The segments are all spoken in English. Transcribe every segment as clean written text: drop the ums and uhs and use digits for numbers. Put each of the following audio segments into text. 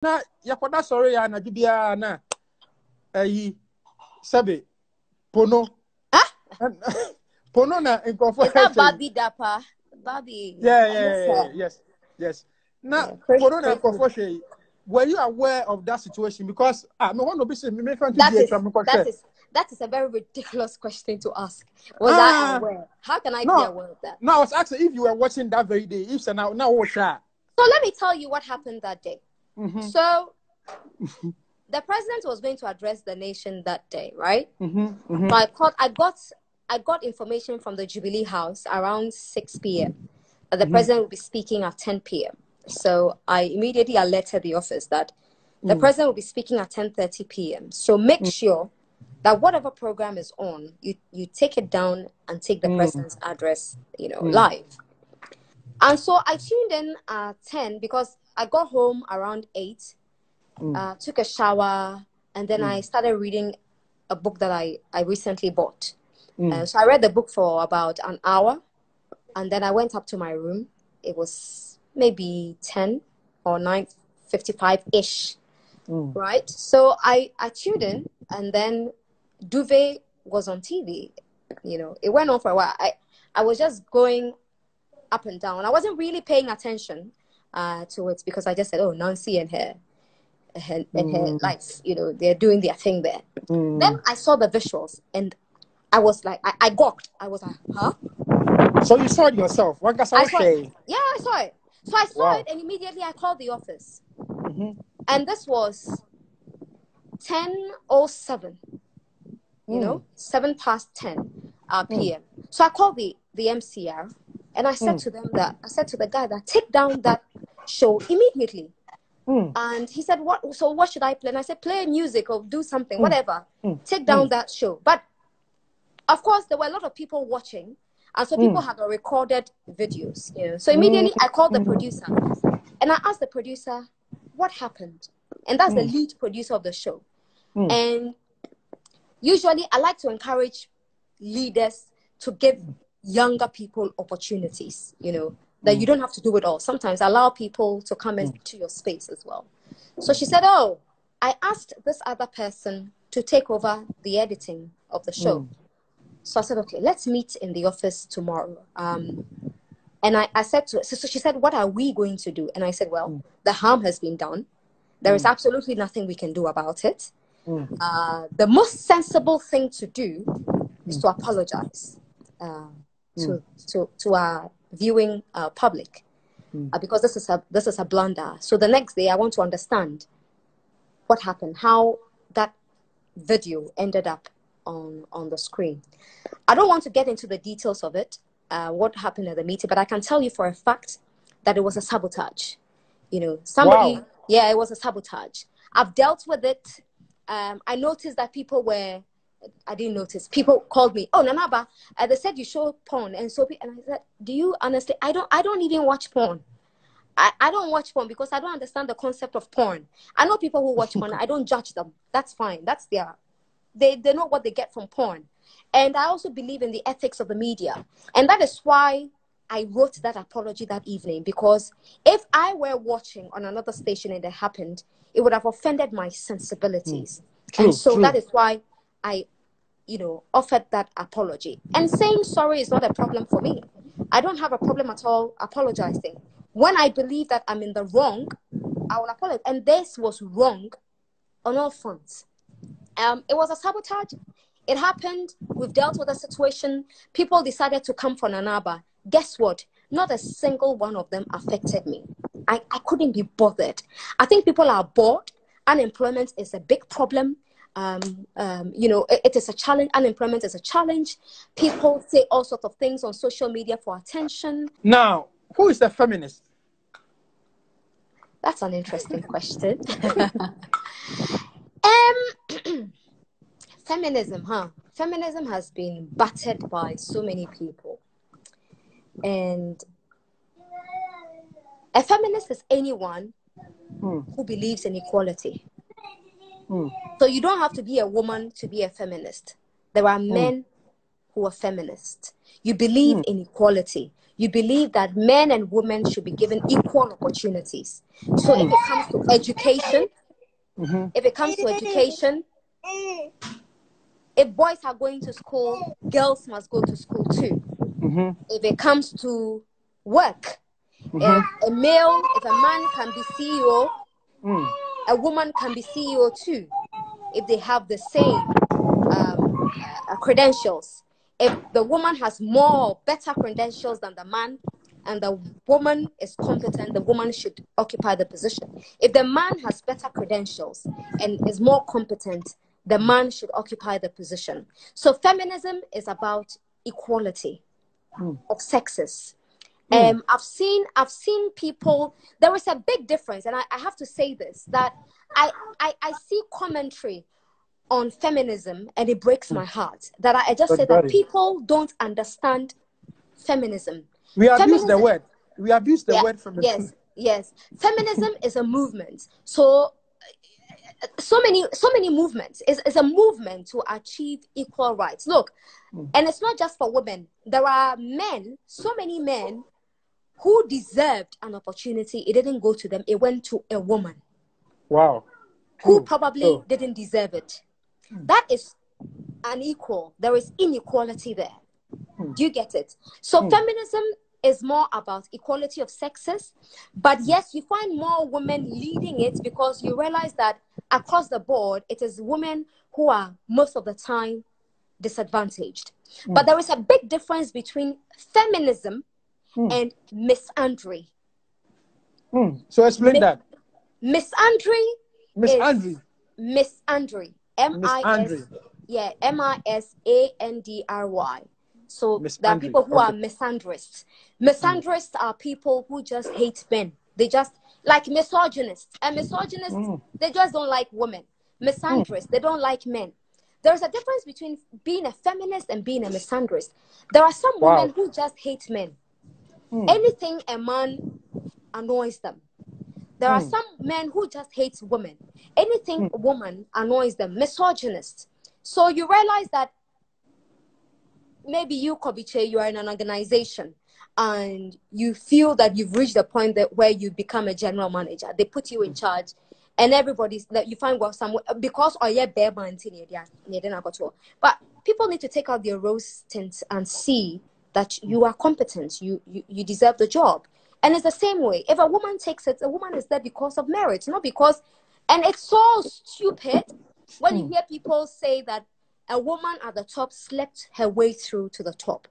Na yakwada sorry ya na bibia na sabe pono. Pono na nkofo. Is that Barbie Dapper? Barbie. Yeah. Yes. Now, pono na nkofo she. Were you aware of that situation? Because me want to be say me friend to that is a very ridiculous question to ask. Was I aware? How can I be aware of that? No, I was asking if you were watching that very day. If so, now So let me tell you what happened that day. So the president was going to address the nation that day, right? So I got information from the Jubilee House around 6 p.m. that the president would be speaking at 10 p.m. So I immediately alerted the office that the president will be speaking at 10:30 p.m. So make sure that whatever program is on, you take it down and take the president's address, live. And so I tuned in at 10 because I got home around 8, took a shower, and then I started reading a book that I recently bought. So I read the book for about an hour, and then I went up to my room. It was maybe 10 or 9:55-ish, right? So I tuned in, and then Duvet was on TV. It went on for a while. I was just going up and down. I wasn't really paying attention to it because I just said, oh, Nancy and her lights, they're doing their thing there. Then I saw the visuals, and I was like, I gawked. I was like, huh? So you saw it yourself? I saw it. Yeah, I saw it. So I saw it, and immediately I called the office. And this was 10:07, 7 past 10 p.m. So I called the MCR, and I said to the guy that take down that show immediately. And he said, what should I play? And I said, play music or do something, whatever. Take down that show. But of course, there were a lot of people watching, and so people had recorded videos. So immediately I called the producer, and I asked the producer, what happened? And that's the lead producer of the show. And usually I like to encourage leaders to give younger people opportunities, that you don't have to do it all. Sometimes allow people to come into your space as well. So she said, oh, I asked this other person to take over the editing of the show. So I said, okay, let's meet in the office tomorrow. And I said to her, so she said, what are we going to do? And I said, well, the harm has been done. There is absolutely nothing we can do about it. The most sensible thing to do is to apologize to our viewing public, because this is a blunder. So the next day, I want to understand what happened, how that video ended up on the screen. I don't want to get into the details of it, what happened at the meeting, but I can tell you for a fact that it was a sabotage. Somebody, it was a sabotage. I've dealt with it. I noticed that I didn't notice. People called me, oh, Nanaba, they said you show porn. And I said, do you honestly? I don't even watch porn. I don't watch porn because I don't understand the concept of porn. I know people who watch porn. I don't judge them. That's fine. That's they know what they get from porn. And I also believe in the ethics of the media. And that is why I wrote that apology that evening, because if I were watching on another station and it happened, it would have offended my sensibilities. True. That is why I, offered that apology. And saying sorry is not a problem for me. I don't have a problem at all apologizing. When I believe that I'm in the wrong, I will apologize. And this was wrong on all fronts. It was a sabotage. It happened. We've dealt with the situation. People decided to come for Nanaba. Guess what? Not a single one of them affected me. I couldn't be bothered. I think people are bored. Unemployment is a big problem. It is a challenge. Unemployment is a challenge. People say all sorts of things on social media for attention. Now, who is the feminist? That's an interesting question. Feminism, Feminism has been battered by so many people. And a feminist is anyone who believes in equality. So you don't have to be a woman to be a feminist. There are men who are feminists. You believe in equality. You believe that men and women should be given equal opportunities. So if it comes to education, if boys are going to school, girls must go to school too. If it comes to work, if a man can be CEO, a woman can be CEO too, if they have the same credentials. If the woman has better credentials than the man, and the woman is competent, the woman should occupy the position. If the man has better credentials and is more competent, the man should occupy the position. So feminism is about equality of sexes. I've seen people, there is a big difference, and I have to say this, that I see commentary on feminism, and it breaks my heart that I just say that people don't understand feminism. We abuse the word. We abuse the word feminism. Yes. Feminism is a movement. So many movements. It's a movement to achieve equal rights. Look, and it's not just for women. There are men, so many men, who deserved an opportunity. It didn't go to them. It went to a woman. Wow. Who probably didn't deserve it. That is unequal. There is inequality there. Do you get it? So feminism is more about equality of sexes. But yes, you find more women leading it because you realize that across the board, it is women who are most of the time disadvantaged. But there is a big difference between feminism and misandry. So explain that. Misandry. Misandry. M-I-S-A-N-D-R-Y. So there are people who are misandrists. Misandrists are people who just hate men. They just, like misogynists. And misogynists, they just don't like women. Misandrists, they don't like men. There's a difference between being a feminist and being a misandrist. There are some women who just hate men. Anything a man annoys them. There are some men who just hate women. Anything a woman annoys them. Misogynist. So you realize that maybe you, Kobiche, you are in an organization and you feel that you've reached the point that where you become a general manager. They put you in charge and everybody's that you find well somewhere because but people need to take out their rose tints and see that you are competent. You deserve the job. And it's the same way. If a woman takes it, a woman is there because of merit, not because... And it's so stupid when you hear people say that a woman at the top slept her way through to the top.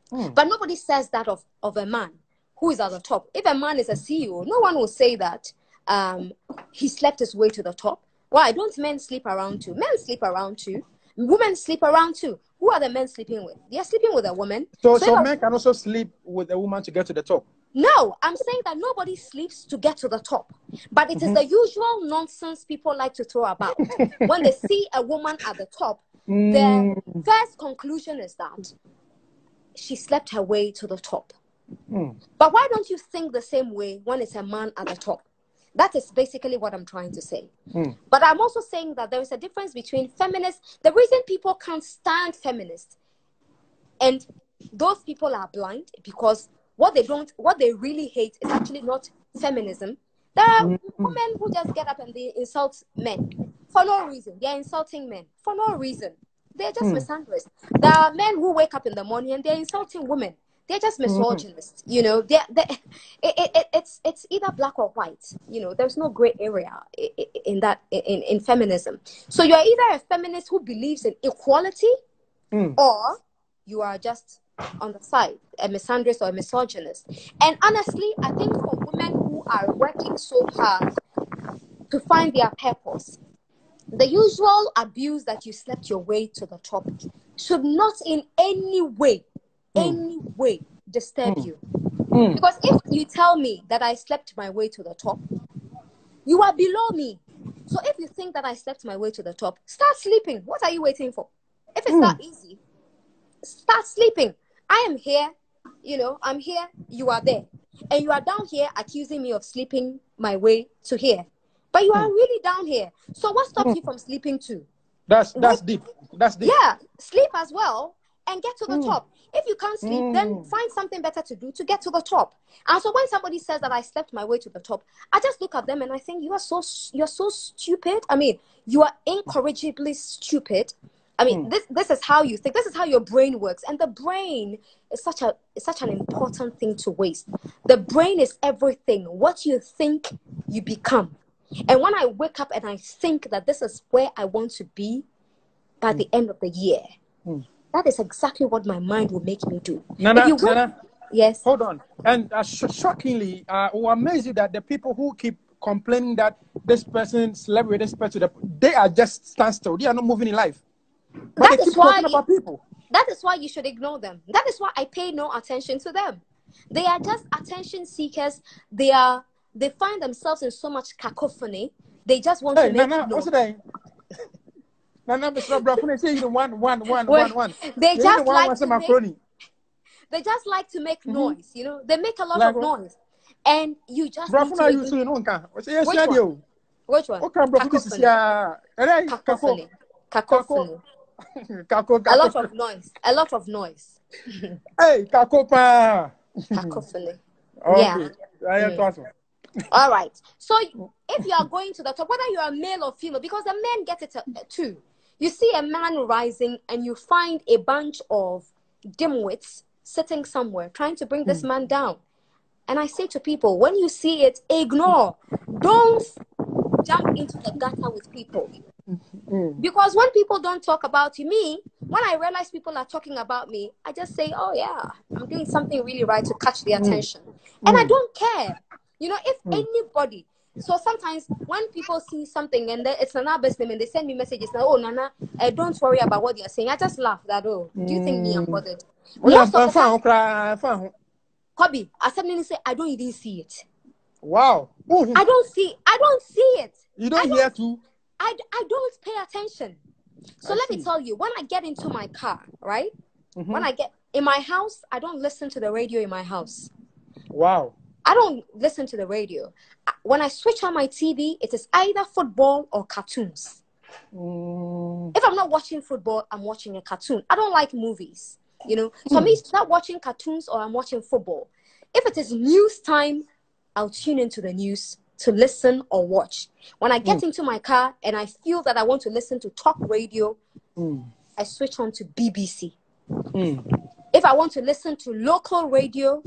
But nobody says that of a man who is at the top. If a man is a CEO, no one will say that he slept his way to the top. Why? Don't men sleep around too? Men sleep around too. Women sleep around too. Who are the men sleeping with? They are sleeping with a woman. So men can also sleep with a woman to get to the top? No, I'm saying that nobody sleeps to get to the top. But it is the usual nonsense people like to throw about. When they see a woman at the top, their first conclusion is that she slept her way to the top. But why don't you think the same way when it's a man at the top? That is basically what I'm trying to say. But I'm also saying that there is a difference between feminists. The reason people can't stand feminists, and those people are blind because what they really hate is actually not feminism. There are women who just get up and they insult men for no reason. They're insulting men for no reason. They're just misandrists. There are men who wake up in the morning and they're insulting women. They're just misogynists. You know, it's either black or white. You know, there's no gray area in feminism. So you're either a feminist who believes in equality, or you are just on the side, a misandrist or a misogynist. And honestly, I think for women who are working so hard to find their purpose, the usual abuse that you slept your way to the top should not in any way disturb you. Because if you tell me that I slept my way to the top, you are below me. So if you think that I slept my way to the top, start sleeping. What are you waiting for? If it's that easy, start sleeping. I am here, you know, I'm here, you are there. And you are down here accusing me of sleeping my way to here. But you are really down here. So what stops you from sleeping too? That's deep. That's deep. Yeah, sleep as well. and get to the top. If you can't sleep, then find something better to do to get to the top. And so when somebody says that I slept my way to the top, I just look at them and I think you're so stupid. I mean, you are incorrigibly stupid. I mean, this is how you think. This is how your brain works. And the brain is such an important thing to waste. The brain is everything. What you think, you become. And when I wake up and I think that this is where I want to be by the end of the year, that is exactly what my mind will make me do. Nana, yes. Hold on. And shockingly, will amaze you that the people who keep complaining that this person slept with this person, they are just standstill. They are not moving in life. But they keep talking about people. That is why you should ignore them. That is why I pay no attention to them. They are just attention seekers. They find themselves in so much cacophony. They just want to make what's the name? Nana, Mr. Brafune, say you one. They just like to make noise, you know. They make a lot of noise. And you just need to Which one? Cacophony. Cacophony. A lot of noise. Hey, cacophony. Cacophony. Okay. Yeah. All right. So if you are going to the top, whether you are male or female, because the men get it too. You see a man rising and you find a bunch of dimwits sitting somewhere trying to bring this man down. And I say to people, when you see it, ignore. Don't jump into the gutter with people. Because when people don't talk about you, when I realize people are talking about me, I just say, oh yeah, I'm doing something really right to catch their attention. And I don't care. You know, if anybody, so sometimes when people see something and it's Nana's name and they send me messages, oh Nana, don't worry about what you're saying. I just laugh that, oh, do you think me I'm bothered? Most of the time, Kobe, I suddenly say, I don't even see it. Wow. I don't see it. You don't hear too? I don't pay attention. So let me tell you, when I get into my car, right? When I get in my house, I don't listen to the radio in my house. Wow. I don't listen to the radio. When I switch on my TV, it is either football or cartoons. If I'm not watching football, I'm watching a cartoon. I don't like movies, you know. So me start watching cartoons or I'm watching football. If it is news time, I'll tune into the news to listen or watch. When I get into my car and I feel that I want to listen to talk radio, I switch on to BBC. If I want to listen to local radio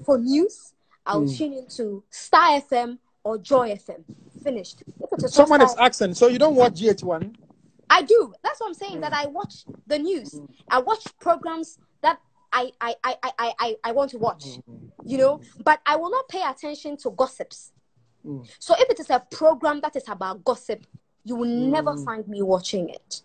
for news, I'll tune into Star FM or Joy FM. Finished. Someone is asking, so you don't watch GHOne? I do. That's what I'm saying, that I watch the news. I watch programs that I want to watch, you know, but I will not pay attention to gossips. So if it is a program that is about gossip, you will never find me watching it.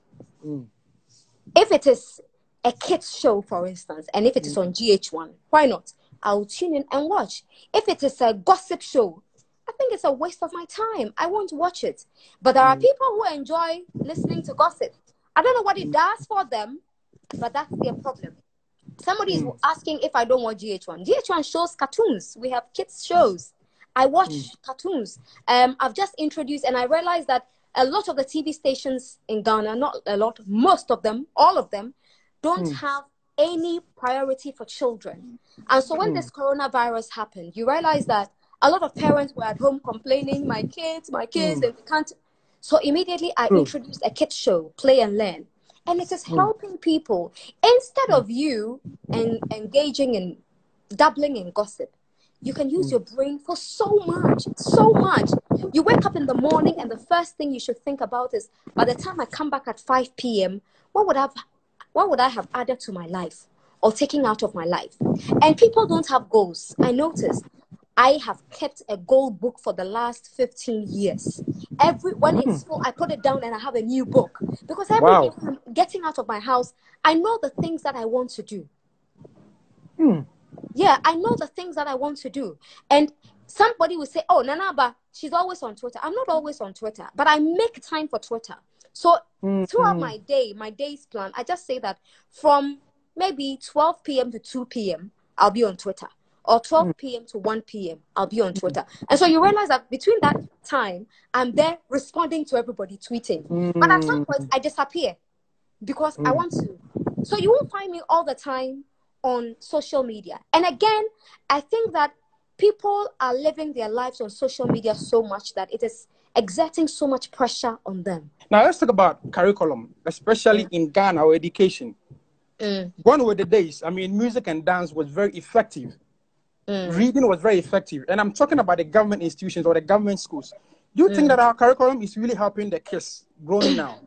If it is a kids show, for instance, and if it is on GHOne, why not? I'll tune in and watch. If it is a gossip show, I think it's a waste of my time. I won't watch it. But there are people who enjoy listening to gossip. I don't know what it does for them, but that's their problem. Somebody is asking if I don't watch GHOne. GHOne shows cartoons. We have kids shows. I watch cartoons. I've just introduced, and I realized that a lot of the TV stations in Ghana, not a lot, most of them, all of them, don't have any priority for children. And so when this coronavirus happened, you realize that a lot of parents were at home complaining, my kids, and they can't. So immediately I introduced a kids show, Play and Learn. And it is helping people. Instead of you engaging in dabbling in gossip, you can use your brain for so much. You wake up in the morning and the first thing you should think about is, by the time I come back at 5 p.m., what would I have added to my life or taken out of my life? And people don't have goals. I noticed I have kept a goal book for the last 15 years. When it's full, I put it down and I have a new book. Because every day when I'm getting out of my house, I know the things that I want to do. Yeah, I know the things that I want to do. And somebody will say, oh, Nanaba, she's always on Twitter. I'm not always on Twitter, but I make time for Twitter. So throughout my day's plan, I just say that from maybe 12 p.m. to 2 p.m., I'll be on Twitter. Or 12 p.m. to 1 p.m., I'll be on Twitter. And so you realize that between that time, I'm there responding to everybody tweeting. But at some point, I disappear because I want to So you won't find me all the time on social media. And again, I think that people are living their lives on social media so much that it is exerting so much pressure on them. Now let's talk about curriculum, especially in Ghana or education. Gone were the days. I mean, music and dance was very effective. Reading was very effective. And I'm talking about the government institutions or the government schools. Do you think that our curriculum is really helping the kids growing now?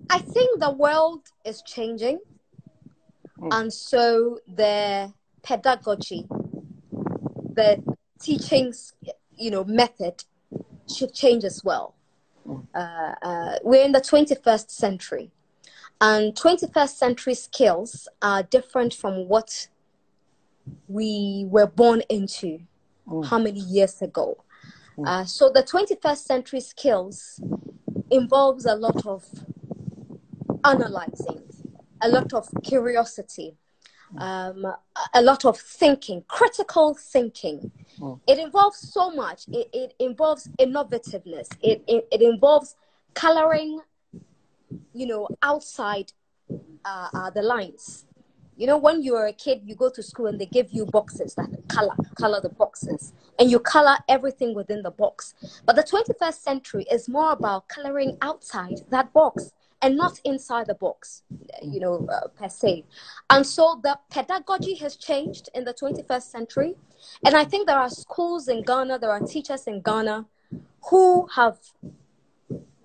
I think the world is changing. And so the pedagogy, the teachings, method should change as well. We're in the 21st century. And 21st century skills are different from what we were born into how many years ago. So the 21st century skills involves a lot of analyzing, a lot of curiosity, a lot of thinking, critical thinking. It involves so much. It involves innovativeness. It involves coloring, outside the lines. When you're a kid, you go to school and they give you boxes that color the boxes, and you color everything within the box. But the 21st century is more about coloring outside that box and not inside the box, per se. And so the pedagogy has changed in the 21st century. And I think there are schools in Ghana, there are teachers in Ghana who have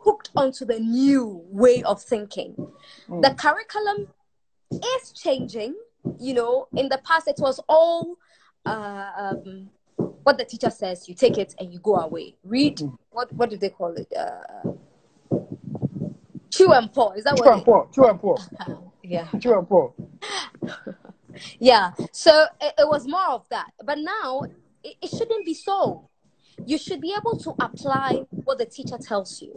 hooked onto the new way of thinking. The curriculum is changing. In the past it was all what the teacher says, you take it and you go away. Read, what do they call it? Chew and pour. Is that Chew and pour. Chew and pour. Yeah. Chew and pour. Yeah. So it was more of that. But now it shouldn't be so. You should be able to apply what the teacher tells you.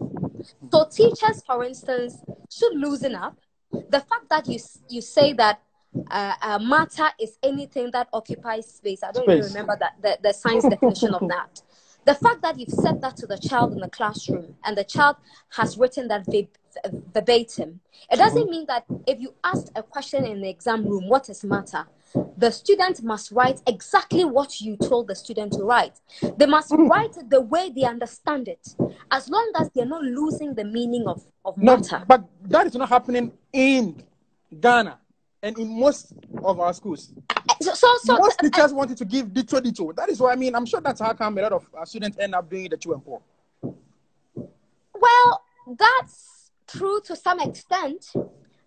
So teachers, for instance, should loosen up. The fact that you say that matter is anything that occupies space. I don't even remember that the science definition of that. The fact that you've said that to the child in the classroom and the child has written that verbatim, it doesn't mean that if you ask a question in the exam room, what is matter? The student must write exactly what you told the student to write. They must write it the way they understand it, as long as they're not losing the meaning of matter. But that is not happening in Ghana and in most of our schools. Most teachers wanted to give dito. That is why, I'm sure that's how come a lot of students end up doing the chew and pour. Well, that's true to some extent,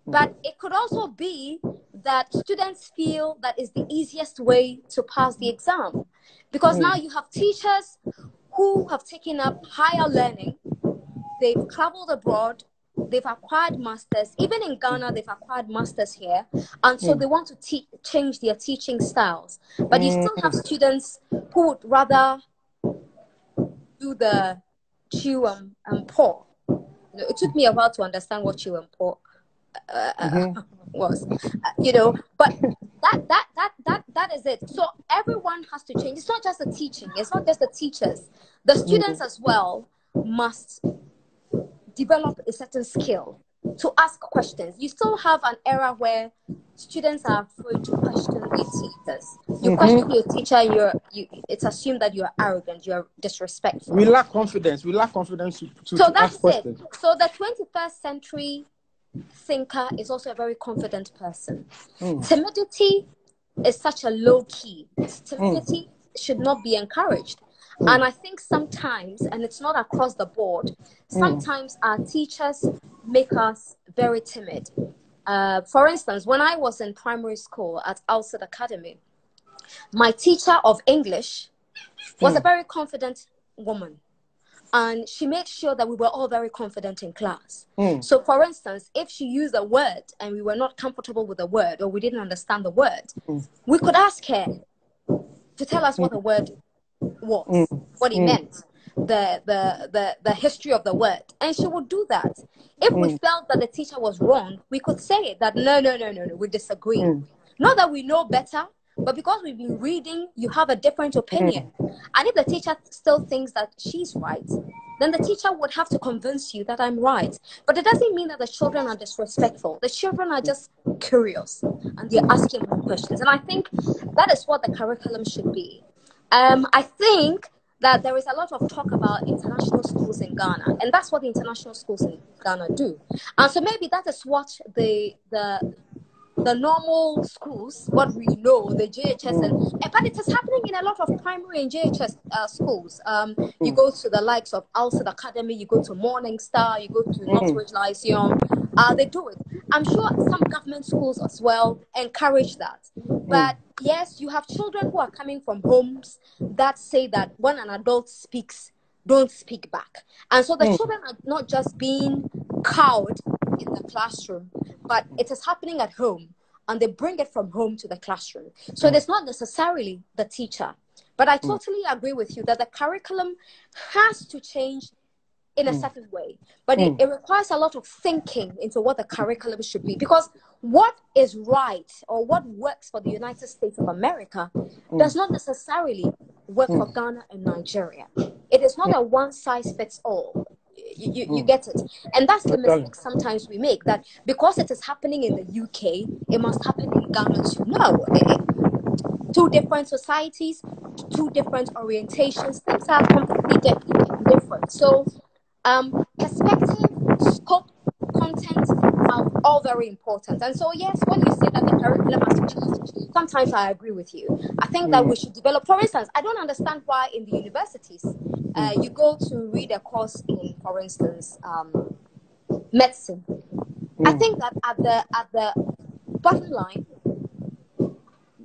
but it could also be that students feel that is the easiest way to pass the exam. Because now you have teachers who have taken up higher learning, they've traveled abroad, they've acquired masters. Even in Ghana, they've acquired masters here. And so they want to change their teaching styles. But you still have students who would rather do the chew and pour. It took me a while to understand what chew and pour was. But that is it. So everyone has to change. It's not just the teaching. It's not just the teachers. The students as well must develop a certain skill to ask questions. You still have an era where students are afraid to question their teachers. You question your teacher, and it's assumed that you're arrogant, you're disrespectful. We lack confidence. We lack confidence to ask questions. So the 21st century thinker is also a very confident person. Timidity is such a low key. Timidity should not be encouraged. And I think sometimes, and it's not across the board, sometimes our teachers make us very timid. For instance, when I was in primary school at Alcid Academy, my teacher of English was a very confident woman. And she made sure that we were all very confident in class. So for instance, if she used a word and we were not comfortable with the word or we didn't understand the word, we could ask her to tell us what the word was, what it meant, the history of the word, and she would do that. If we felt that the teacher was wrong, we could say that no, we disagree. Not that we know better, but because we've been reading, you have a different opinion. And if the teacher still thinks that she's right, then the teacher would have to convince you that I'm right. But it doesn't mean that the children are disrespectful. The children are just curious and they're asking more questions. And I think that is what the curriculum should be. I think that there is a lot of talk about international schools in Ghana, and that's what the international schools in Ghana do. And so maybe that is what the normal schools, what we know, the JHS, but it is happening in a lot of primary and JHS schools. You go to the likes of Alcid Academy, you go to Morning Star, you go to Northridge Lyceum. They do it. I'm sure some government schools as well encourage that. But yes, you have children who are coming from homes that say that when an adult speaks, don't speak back. And so the children are not just being cowed in the classroom, but it is happening at home, and they bring it from home to the classroom. So it is not necessarily the teacher. But I totally agree with you that the curriculum has to change in a certain way. But it requires a lot of thinking into what the curriculum should be. Because what is right or what works for the United States of America does not necessarily work for Ghana and Nigeria. It is not a one-size-fits-all. You get it. And that's the mistake sometimes we make, that because it is happening in the UK, it must happen in Ghana too. No. Two different societies, two different orientations. Things are completely different. So perspective, scope, content are all very important. And so, yes, when you say that the curriculum has to change, sometimes I agree with you. I think that we should develop, for instance, I don't understand why in the universities, you go to read a course in, for instance, medicine. I think that at the bottom line,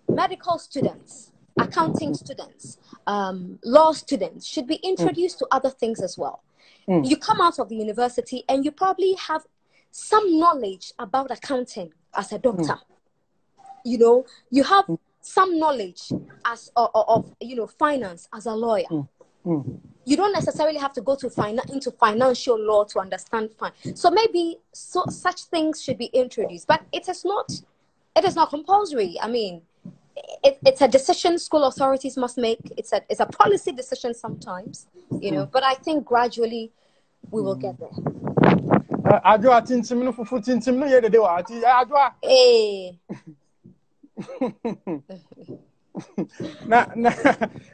medical students, accounting students, law students should be introduced to other things as well. You come out of the university and you probably have some knowledge about accounting as a doctor. You know, you have some knowledge as of finance as a lawyer. You don't necessarily have to go to into financial law to understand finance. So maybe such things should be introduced, but it is not compulsory. I mean, it's a decision school authorities must make. It's a policy decision sometimes, but I think gradually we will get there.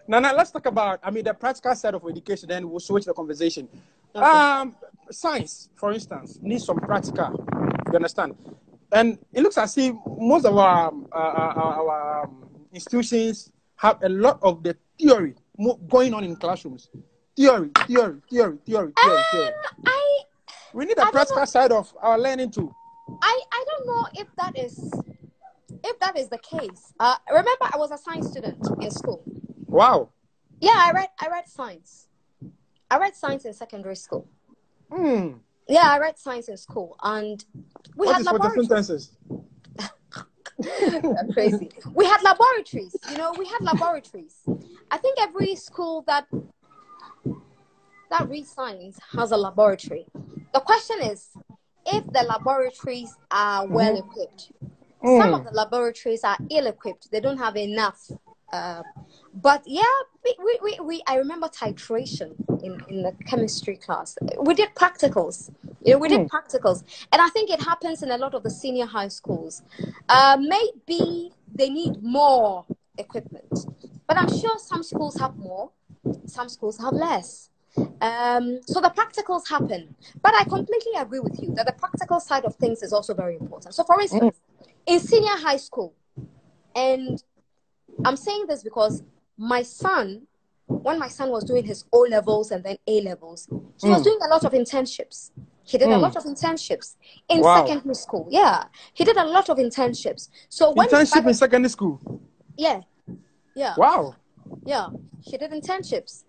Now, let's talk about, the practical side of education, then we'll switch the conversation. Okay. Science, for instance, needs some practical, you understand? And it looks as if most of our institutions have a lot of the theory going on in classrooms. Theory. We need a practical side of our learning too. I don't know if that is the case. Remember, I was a science student in school. Wow. Yeah, I read science. I read science in secondary school. Yeah, I read science in school, and we had laboratories. That's crazy. We had laboratories. I think every school that reads science has a laboratory. The question is, if the laboratories are well equipped. Some of the laboratories are ill-equipped. They don't have enough. But yeah, I remember titration in the chemistry class. We did practicals. And I think it happens in a lot of the senior high schools. Maybe they need more equipment. But I'm sure some schools have more. Some schools have less. So the practicals happen. But I completely agree with you that the practical side of things is also very important. So for instance, in senior high school, and I'm saying this because my son, when my son was doing his O-levels and then A-levels, he was doing a lot of internships. He did a lot of internships in secondary school. Yeah, he did a lot of internships. So when internship in secondary school? Yeah. Wow. Yeah, he did internships.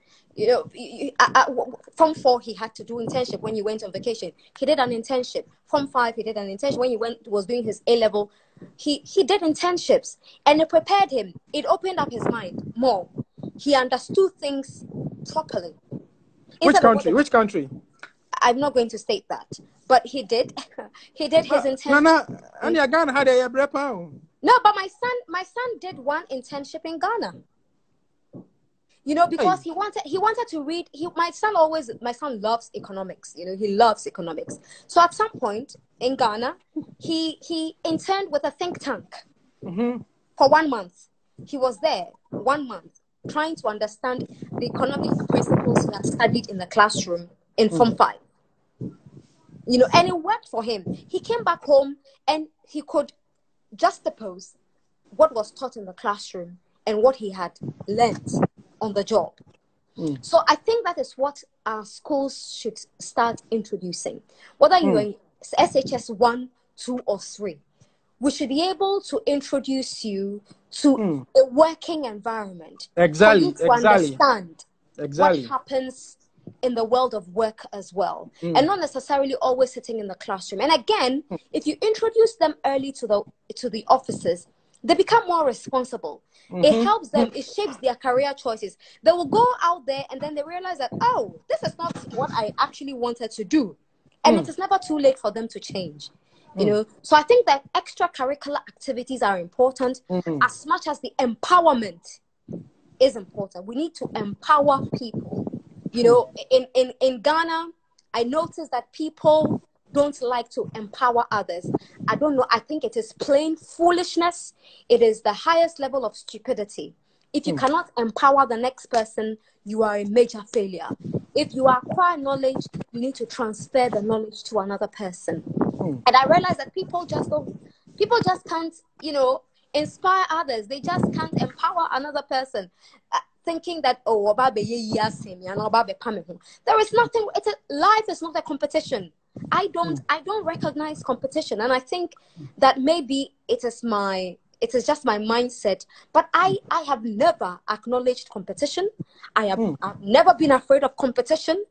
From 4 he had to do internship when he went on vacation. He did an internship. From 5 he did an internship when he was doing his A-level. He did internships, and it prepared him. It opened up his mind more. He understood things properly. Which country? I'm not going to state that, but he did. He did his internship. No, but my son did one internship in Ghana. You know, because he wanted to read. My son loves economics. You know, he loves economics. So at some point in Ghana, he interned with a think tank for 1 month. He was there 1 month trying to understand the economic principles he had studied in the classroom in Form 5. You know, and it worked for him. He came back home and he could juxtapose what was taught in the classroom and what he had learned on the job. So I think that is what our schools should start introducing. Whether you're in SHS 1, 2, or 3, we should be able to introduce you to a working environment for you to understand what happens in the world of work as well, and not necessarily always sitting in the classroom. And again, if you introduce them early to the offices, they become more responsible. It helps them. It shapes their career choices. They will go out there and then they realize that, oh, this is not what I actually wanted to do. And it is never too late for them to change. You know, so I think that extracurricular activities are important as much as the empowerment is important. We need to empower people. You know, in Ghana, I noticed that people don't like to empower others. I don't know. I think it is plain foolishness. It is the highest level of stupidity. If you cannot empower the next person, you are a major failure. If you acquire knowledge, you need to transfer the knowledge to another person. And I realize that people just can't, you know, inspire others. They just can't empower another person. Thinking that, oh, there is nothing. Life is not a competition. I don't recognize competition, and I think that maybe it is just my mindset. But I have never acknowledged competition. I've never been afraid of competition.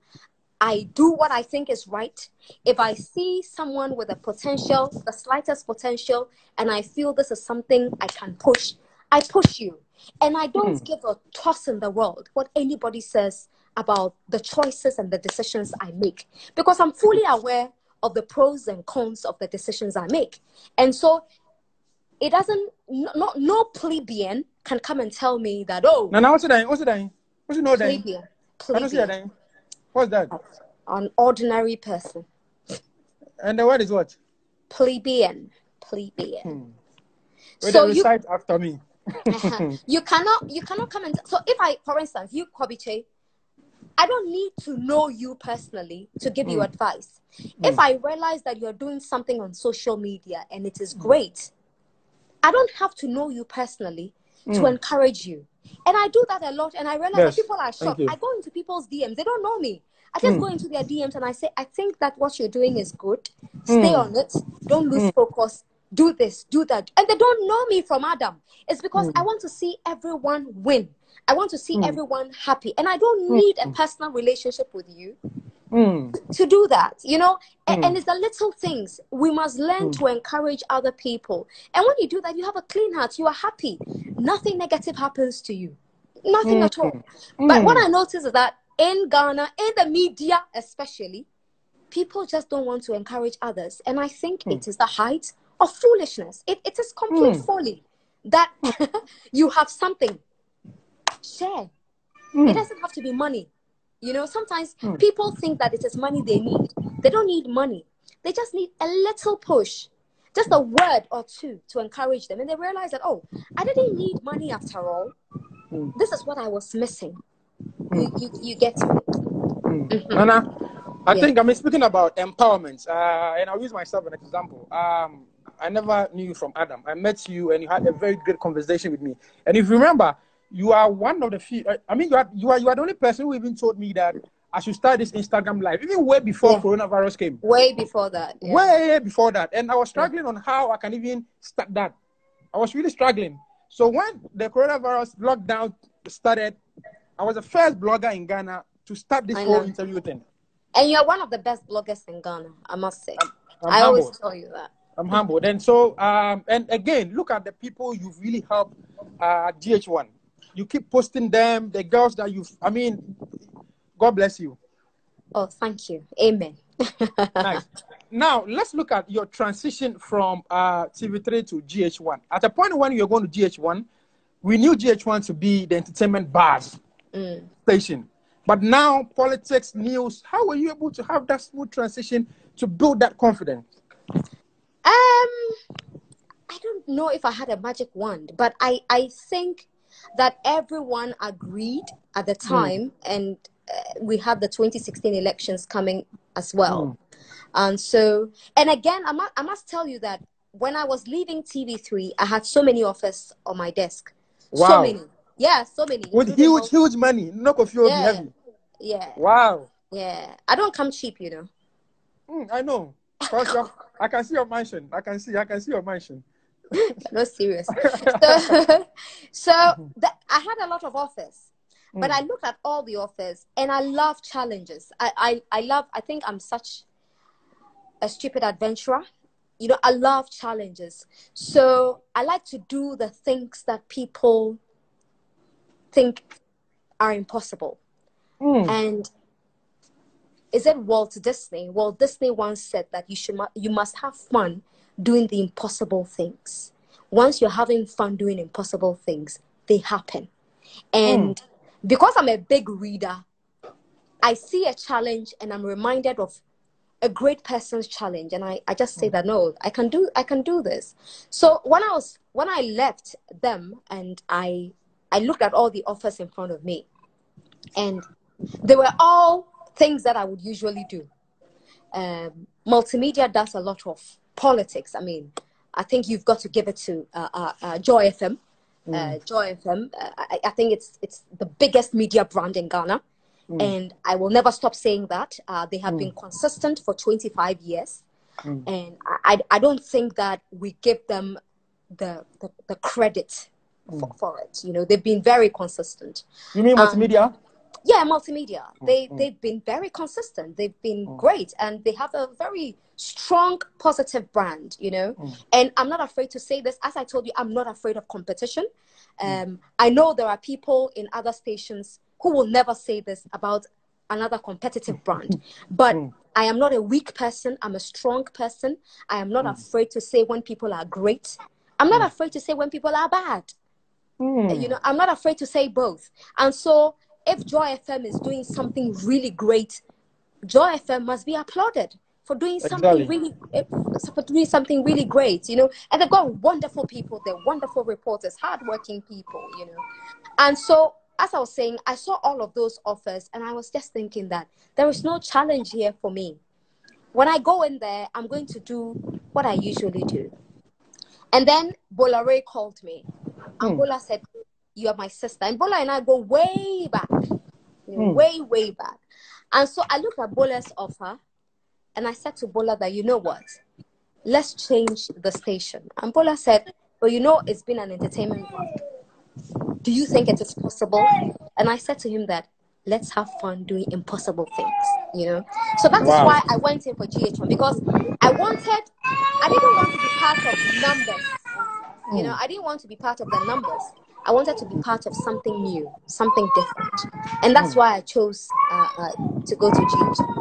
I do what I think is right. If I see someone with a potential, the slightest potential, and I feel this is something I can push, I push you. And I don't give a toss in the world what anybody says about the choices and the decisions I make, because I'm fully aware of the pros and cons of the decisions I make. And so it doesn't, no plebeian can come and tell me that, oh. No, what's it? Plebeian. What's that? An ordinary person. And the word is what? Plebeian. So you recite after me. You cannot come and so if I, for instance, you Kobiche, I don't need to know you personally to give you advice. If I realize that you're doing something on social media and it is great, I don't have to know you personally to encourage you. And I do that a lot, and I realize that people are shocked. I go into people's DMs, they don't know me. I just go into their DMs and I say, I think that what you're doing is good. Stay on it. Don't lose focus. Do this, do that. And they don't know me from Adam. It's because I want to see everyone win. I want to see everyone happy. And I don't need a personal relationship with you to do that, you know. And it's the little things. We must learn to encourage other people. And when you do that, you have a clean heart. You are happy. Nothing negative happens to you. Nothing at all. But what I notice is that in Ghana, in the media especially, people just don't want to encourage others. And I think it is the height of foolishness. It is complete folly that you have something. Share. It doesn't have to be money. You know, sometimes people think that it is money they need. They don't need money. They just need a little push. Just a word or two to encourage them. And they realize that, oh, I didn't need money after all. This is what I was missing. You get me? Nana, I think, I mean, speaking about empowerment, and I'll use myself as an example. I never knew you from Adam. I met you and you had a very great conversation with me. And if you remember, you are one of the few, I mean, you are the only person who even told me that I should start this Instagram live, even way before coronavirus came. Way before that. Yeah. Way before that. And I was struggling on how I can even start that. I was really struggling. So when the coronavirus lockdown started, I was the first blogger in Ghana to start this whole interview thing. And you're one of the best bloggers in Ghana, I must say. I always tell you that. I'm humbled. And so, and again, look at the people you've really helped at GHOne. You keep posting them, the girls that you've, I mean, God bless you. Oh, thank you. Amen. Nice. Now, let's look at your transition from TV3 to GH1. At a point when you're going to GH1, we knew GH1 to be the entertainment buzz station. But now, politics, news, how were you able to have that smooth transition to build that confidence? I don't know if I had a magic wand, but I think that everyone agreed at the time, and we had the 2016 elections coming as well. And so, and again, I must tell you that when I was leaving TV3, I had so many offers on my desk. Wow. So many. Yeah, so many. With huge money. No coffee heavy. Yeah. Wow. Yeah. I don't come cheap, you know. I know. I can see your mansion. I can see your mansion. No, serious. So I had a lot of offers, but I looked at all the offers, and I love challenges. I think I'm such a stupid adventurer. You know, I love challenges. So I like to do the things that people think are impossible. And is it Walt Disney? Walt Disney once said that you must have fun doing the impossible things. Once you're having fun doing impossible things, they happen. And because I'm a big reader, I see a challenge and I'm reminded of a great person's challenge, and I just say that no, I can do this. So when I left them, and I looked at all the offers in front of me, and they were all things that I would usually do. Multimedia does a lot of politics. I mean, I think you've got to give it to Joy FM. Joy FM, I think it's the biggest media brand in Ghana. And I will never stop saying that. They have been consistent for 25 years. And I don't think that we give them the credit for it. You know, they've been very consistent. You mean multimedia? Yeah, multimedia. They've been very consistent. They've been great. And they have a very strong, positive brand, you know. And I'm not afraid to say this. As I told you, I'm not afraid of competition. I know there are people in other stations who will never say this about another competitive brand. But I am not a weak person. I'm a strong person. I am not afraid to say when people are great. I'm not afraid to say when people are bad. You know, I'm not afraid to say both. And so if Joy FM is doing something really great, Joy FM must be applauded for doing something really great, you know. And they've got wonderful people. They're wonderful reporters, hardworking people, you know. And so, as I was saying, I saw all of those offers, and I was just thinking that there is no challenge here for me. When I go in there, I'm going to do what I usually do. And then Bola Ray called me. And Bola said, "You are my sister." And Bola and I go way back, you know, way back. And so I looked at Bola's offer, and I said to Bola that, you know what, let's change the station. And Bola said, well, you know, it's been an entertainment brand. Do you think it is possible? And I said to him that, let's have fun doing impossible things, you know. So that is why I went in for GH1, because I didn't want to be part of numbers. You know, I didn't want to be part of the numbers. I wanted to be part of something new, something different. And that's why I chose to go to GH1.